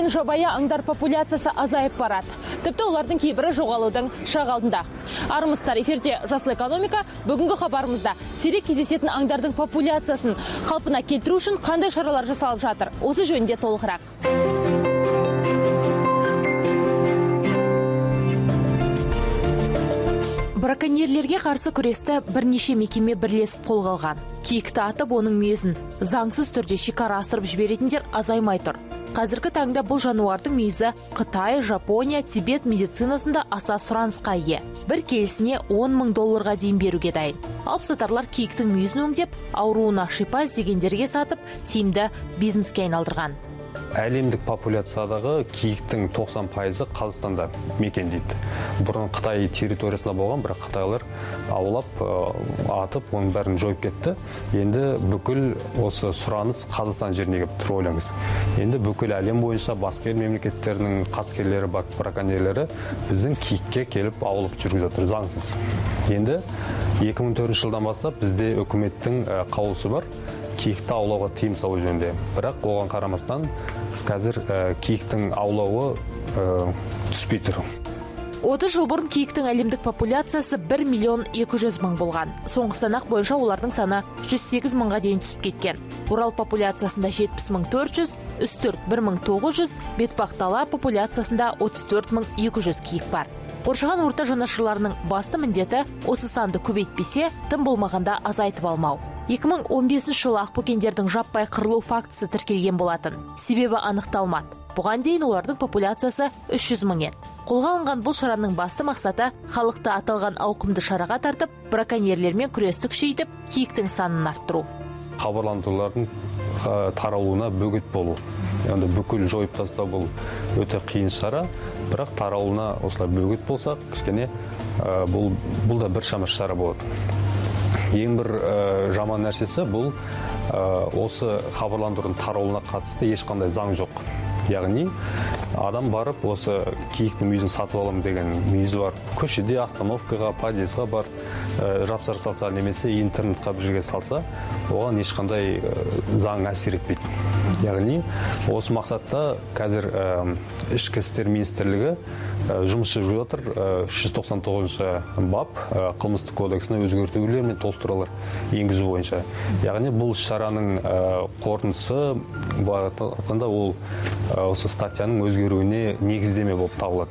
ең жабайы аңдар популяциясы азайып барады. Тіпті олардың кейбірі жоғалудың шақ алдында. Армысыздар, эфирде жасыл экономика. Бүгінгі хабарымызда сирек кездесетін аңдардың популяциясын қалпына келтіру үшін қандай шаралар жасалып жатыр? Осы жөнінде толығырақ. Браконьерлерге қарсы күресті бірнеше мекеме бірлесіп қолға алған. Киікті атып, оның мүйізін заңсыз түрде шекара асырып жіберетіндер азаймай тұр. Қазіргі таңда бұл жануардың мүйізі Қытай, Жапония, Тибет медицинасында аса сұранысқа ие. Бір келісіне $10,000 дейін беруге дайын. Алыпсатарлар киіктің мүйізін өңдеп, ауруына шипа іздегендерге сатып, тиімді бизнеске айналдырған. Әлемдік популяциядағы киіктің 90% Қазақстанда мекендейді. Бұрын Қытай территориясында болған, бірақ қытайлар аулап, атып, оның бәрін жойып кетті. Енді бүкіл осы сұраныс Қазақстан жеріне келіп тұр, ойлаңыз. Енді бүкіл әлем бойынша басқа ел мемлекеттерінің қаскерлері, браконьерлері біздің киікке келіп аулап жүргізіп жатыр, заңсыз. Енді 2004 жылдан бастап бізде үкіметтің қаулысы бар. Киікті аулауға тыйым салу жөнінде. Бірақ оған қарамастан қазір киіктің аулауы түспей тұр. 30 жыл бұрын киіктің әлемдік популяциясы 1,200,000 болған. Соңғы санақ бойынша олардың саны 108 мыңға дейін түсіп кеткен. Орал популяциясында 70,400, Үстірт 1,900, Бетпақдала популяциясында 34,200 киік бар. Қоршаған орта жанашырларының басты міндеті осы санды көбейтпесе, тым болмағанда азайтып алмау. 2015 жылы ақбөкендердің жаппай қырылу фактісі тіркелген болатын. Себебі анықталмады. Бұған дейін олардың популяциясы 300 мың еді. Қолға алынған бұл шараның басты мақсаты халықты аталған ауқымды шараға тартып, браконьерлермен күресті күшейтіп, киіктің санын арттыру. Хабарландырулардың таралуына бөгет болу. Енді бүкіл жойып тастау бұл өте қиын шара, бірақ таралуына осылай бөгет болсақ, кішкене бұл да бір шама шара болады. Ең бір жаман нәрсесі бұл осы хабарландырудың таралуына қатысты ешқандай заң жоқ. Яғни адам барып осы киіктің мүйізін сатып аламын деген мүйізі бар. Көшеде остановкаға, подъездға бар, жапсар салса немесе интернетқа бір жерге салса, оған ешқандай заң әсер етпейді. Яғни осы мақсатта қазір ішкі істер министрлігі жұмыс жүргізіп жатыр. 399 бап қылмыстық кодексіне өзгертулер мен толықтырулар енгізу бойынша. Яғни бұл шараның қорытындысы баратында ол осы статьяның өзгеруіне негіздеме болып табылады.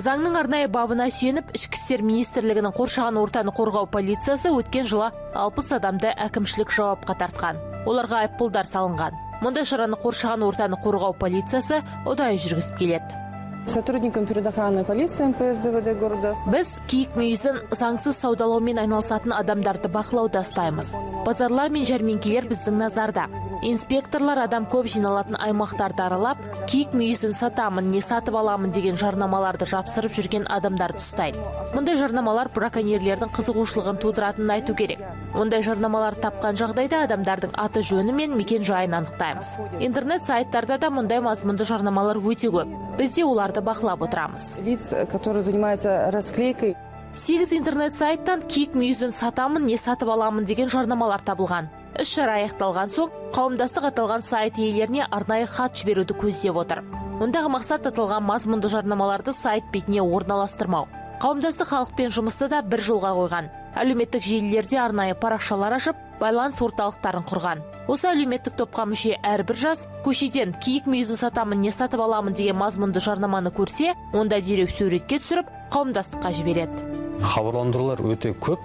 Заңның арнайы бабына сүйеніп, ішкі істер министрлігінің қоршаған ортаны қорғау полициясы өткен жылы 60 адамды әкімшілік жауапқа тартқан. Оларға айыппұлдар салынған. Мұндай шараны қоршаған ортаны қорғау полициясы ұдайы жүргізіп келеді. Сотрудникам природоохранной полиции МПС ДВД города. Біз киік мүйізін заңсыз саудалаумен айналысатын адамдарды бақылауда ұстаймыз. Базарлар мен жәрмеңкелер біздің назарда. Инспекторлар адам көп жиналатын аймақтарды аралап, киік мүйізін сатамын, не сатып аламын деген жарнамаларды жапсырып жүрген адамдарды ұстайды. Мұндай жарнамалар браконьерлердің қызығушылығын тудыратынын айту керек. Ондай жарнамалар тапқан жағдайда адамдардың аты жөні мен мекен жайын анықтаймыз. Интернет сайттарда да мұндай мазмұнды жарнамалар өте көп. Біз де оларды бақылап отырамыз. Лиц, которые занимаются расклейкой. 8 интернет сайттан киік мүйізін сатамын, не сатып аламын деген жарнамалар табылған. Іс-шара аяқталған соң, қауымдастық аталған сайт иелеріне арнайы хат жіберуді көздеп отыр. Ондағы мақсат аталған мазмұнды жарнамаларды сайт бетіне орналастырмау. Қауымдастық халықпен жұмысты да бір жолға қойған. Әлеуметтік желілерде арнайы парақшалар ашып, байланыс орталықтарын құрған. Осы әлеуметтік топқа мүше әрбір жас көшеден киік мүйізін сатамын, не сатып аламын деген мазмұнды жарнаманы көрсе, онда дереу суретке түсіріп, қауымдастыққа жібереді. Хабарландырулар өте көп.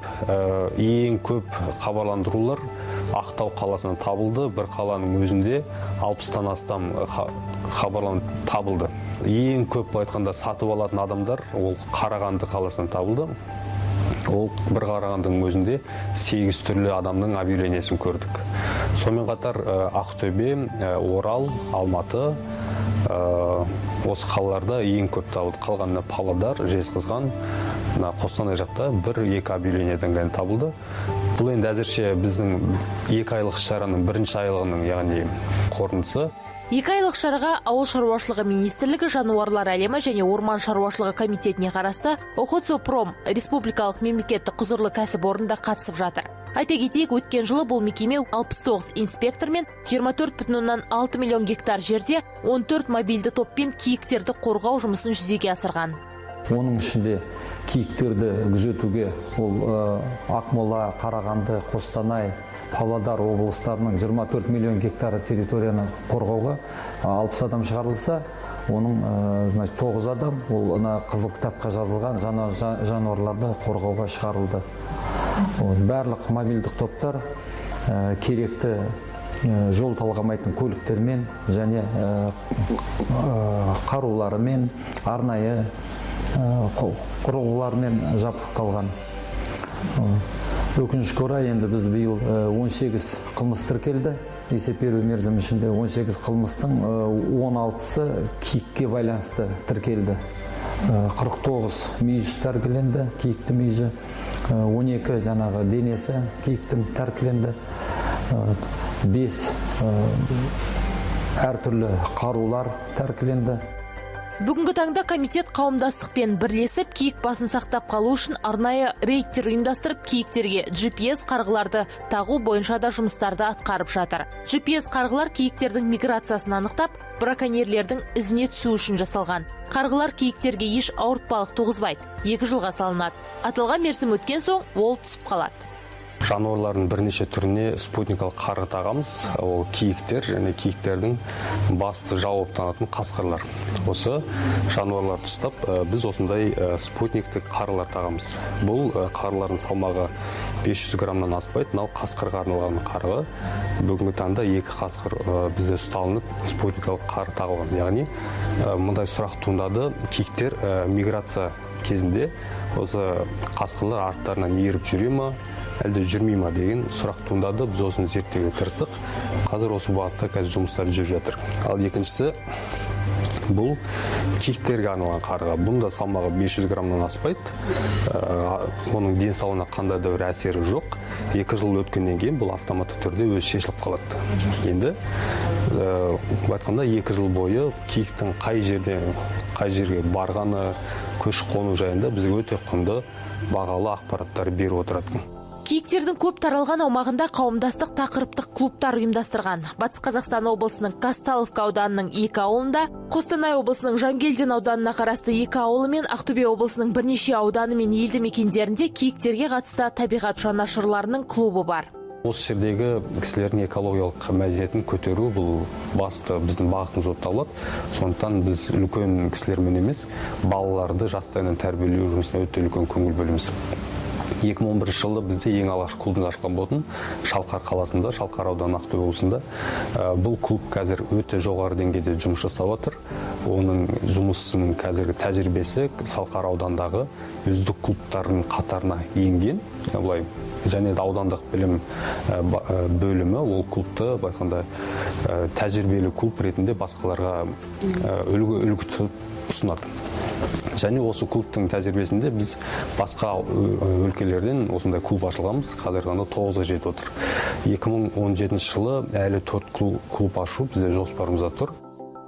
Ең көп хабарландырулар Ақтау қаласынан табылды. Бір қаланың өзінде 60-тан астам хабарландыру табылды. Ең көп айтқанда сатып алатын адамдар ол Қарағанды қаласынан табылды. Ол бір Қарағандының өзінде 8 түрлі адамның объявлениесін көрдік. Сонымен қатар Ақтөбе, Орал, Алматы, осы қалаларда ең көп табылды. Қалғанына Павлодар, Жезқазған, Қостанай жақта 1-2 объявлениеден табылды. Бұл енді әзірше біздің 2 айлық шараның бірінші айлығының, яғни қорытындысы. 2 айлық шараға Ауыл шаруашылығы министрлігі, жануарлар әлемі және орман шаруашылығы комитетіне қарасты Охотзоопром республикалық мемлекеттік құзырлы кәсіпорында қатысып жатыр. Айта кетейік, өткен жылы бұл мекеме 69 инспектор мен 24,6 миллион гектар жерде 14 мобильді топпен киіктерді қорғау жұмысын жүзеге асырған. Оның ішінде киіктерді күзетуге ол Ақмола, Қарағанды, Қостанай, Павлодар облыстарының 24 миллион гектар территорияны қорғауға 60 адам шығарылса, оның 9 адам ол қызыл кітапқа жазылған жануарларды қорғауға шығарылды. Барлық мобильдік топтар керекті жол талғамайтын көліктермен және қаруларымен, арнайы құрылғылармен жабдықталған. Өкінішке орай, енді біз биыл 18 қылмыс тіркелді. Есеп беру мерзімі ішінде 18 қылмыстың 16-сы киікке байланысты тіркелді. 49 мүйіз тәркіленді, киікті мүйізі, 12 жаңағы денесі киіктің тәркіленді, 5 әртүрлі қарулар тәркіленді. Бүгінгі таңда комитет қауымдастықпен бірлесіп, киік басын сақтап қалу үшін арнайы рейдтер ұйымдастырып, киіктерге GPS қарғыларды тағу бойынша да жұмыстарды атқарып жатыр. GPS қарғылар киіктердің миграциясын анықтап, браконьерлердің ізіне түсу үшін жасалған. Қарғылар киіктерге еш ауыртпалық туғызбайды, 2 жылға салынады. Аталған мерзім өткен соң ол түсіп қалады. Жануарлардың бірнеше түріне спутникалық қарғы тағамыз. Ол киіктер және киіктердің басты жауаптанатын қасқырлар. Осы жануарларды ұстап, біз осындай спутниктік қарғылар тағамыз. Бұл қарғылардың салмағы 500 граммнан аспайды. Мынау қасқырға арналған қарғы. Бүгінгі таңда 2 қасқыр бізде ұсталынып, спутникалық қарғы тағылған. Яғни мындай сұрақ туындады: киіктер миграция кезінде осы қасқырлар арттарынан еріп жүре ме, әлде жүрмей ме деген сұрақ туындады. Біз осыны зерттеуге тырыстық. Қазір осы бағытта қазір жұмыстар жүріп жатыр. Ал екіншісі, бұл киіктерге арналған қарғы. Бұнда салмағы 500 граммнан аспайды. Оның денсаулығына қандай да бір әсері жоқ. 2 жыл өткеннен кейін бұл автоматты түрде өзі шешіліп қалады. Енді айтқанда 2 жыл бойы киіктің қай жерге барғаны, көші-қону жайында бізге өте құнды, бағалы ақпараттар беріп отырады. Киіктердің көп таралған аумағында қауымдастық тақырыптық клубтар ұйымдастырған. Батыс Қазақстан облысының Казталовка ауданының 2 ауылында, Қостанай облысының Жангелдин ауданына қарасты 2 ауылы мен Ақтөбе облысының бірнеше ауданы мен елді мекендерінде киіктерге қатысты табиғат жанашырларының клубы бар. Осы жердегі кісілердің экологиялық мәдениетін көтеру бұл басты біздің бағытымыз болып табылады. Сондықтан біз үлкен кісілермен емес, балаларды жастайынан тәрбиелеу жұмысына өте үлкен көңіл бөлеміз. 2011 жылы бізде ең алғаш клубын ашқан болатын Шалқар қаласында, Шалқар ауданы, Ақтөбе облысында. Бұл клуб қазір өте жоғары деңгейде жұмыс жасап отыр. Оның жұмысының қазіргі тәжірибесі Шалқар аудандағы үздік клубтардың қатарына енген. Және аудандық білім бөлімі ол клубты байқанда тәжірибелі клуб ретінде басқаларға үлгі тұтып ұсынады. Және осы клубтың тәжірибесінде біз басқа өлкелерден осындай клуб ашылғанбыз. Қазір ғана 9-ға жетіп отыр. 2017 жылы әлі 4 клуб ашу бізде жоспарымызда тұр.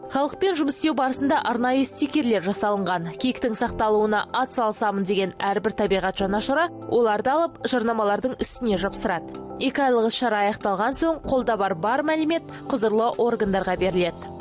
Халықпен жұмыс істеу барысында арнайы стикерлер жасалынған. Киіктің сақталуына ат салсамын деген әрбір табиғат жанашыры оларды алып жарнамалардың үстіне жапсырады. 2 айлық іс-шара аяқталған соң қолда бар мәлімет құзырлы органдарға беріледі.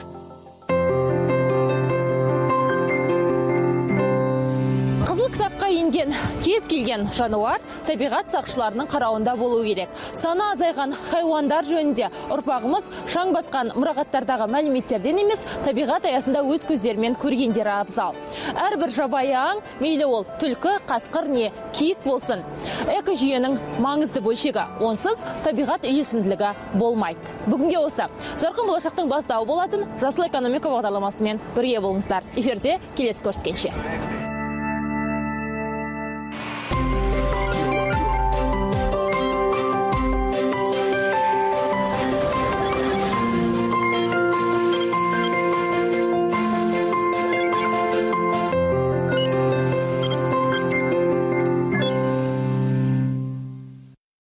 Қызыл кітапқа енген кез келген жануар табиғат сақшыларының қарауында болу керек. Саны азайған хайуандар жөнінде ұрпағымыз шаң басқан мұрағаттардағы мәліметтерден емес, табиғат аясында өз көздерімен көргендері абзал. Әрбір жабайы аң, мейлі ол түлкі, қасқыр не киік болсын, экожүйенің маңызды бөлшегі. Онсыз табиғат үйлесімділігі болмайды. Бүгінге осы жарқын болашақтың бастауы болатын жасыл экономика бағдарламасымен бірге болыңыздар. Эфирде келесі көріскенше.